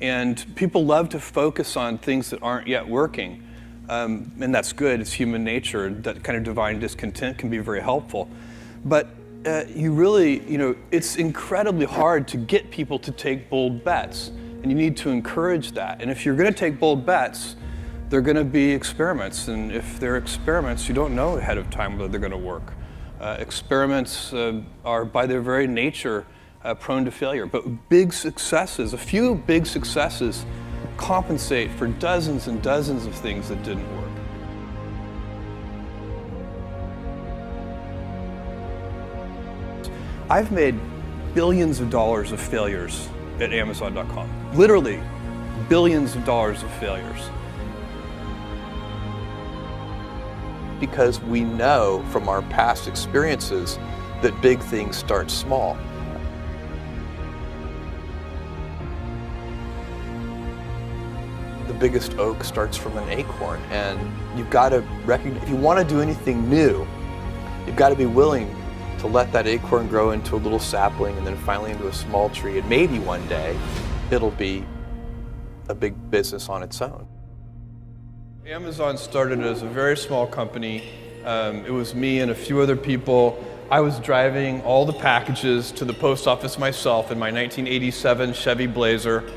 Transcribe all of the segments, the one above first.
And people love to focus on things that aren't yet working. And that's good, it's human nature. That kind of divine discontent can be very helpful. But you really, it's incredibly hard to get people to take bold bets. And you need to encourage that. And if you're going to take bold bets, they're going to be experiments. And if they're experiments, you don't know ahead of time whether they're going to work. Experiments are by their very nature prone to failure. But big successes, a few big successes, compensate for dozens and dozens of things that didn't work. I've made billions of dollars of failures at Amazon.com. Literally, billions of dollars of failures. Because we know from our past experiences that big things start small. The biggest oak starts from an acorn, and you've got to recognize, if you want to do anything new, you've got to be willing to let that acorn grow into a little sapling and then finally into a small tree, and maybe one day it'll be a big business on its own. Amazon started as a very small company. It was me and a few other people. I was driving all the packages to the post office myself in my 1987 Chevy Blazer.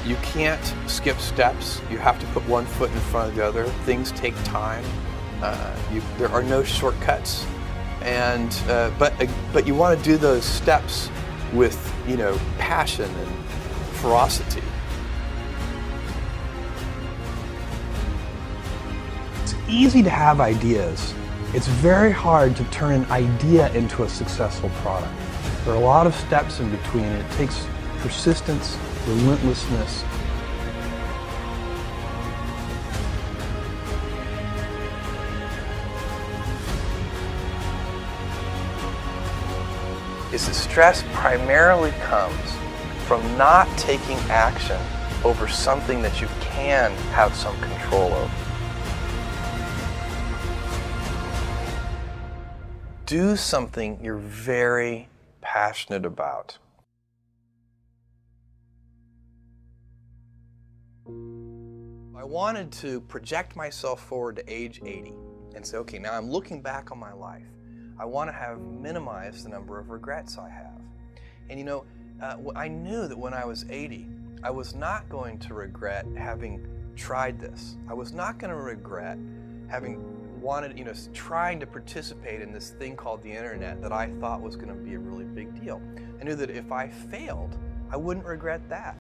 You can't skip steps. You have to put one foot in front of the other. Things take time. There are no shortcuts, but you want to do those steps with passion and ferocity. It's easy to have ideas. It's very hard to turn an idea into a successful product. There are a lot of steps in between, and it takes persistence, relentlessness. Is that stress primarily comes from not taking action over something that you can have some control over. Do something you're very passionate about. I wanted to project myself forward to age 80 and say, okay, now I'm looking back on my life. I want to have minimized the number of regrets I have. And I knew that when I was 80, I was not going to regret having tried this. I was not going to regret having wanted, trying to participate in this thing called the internet that I thought was going to be a really big deal. I knew that if I failed, I wouldn't regret that.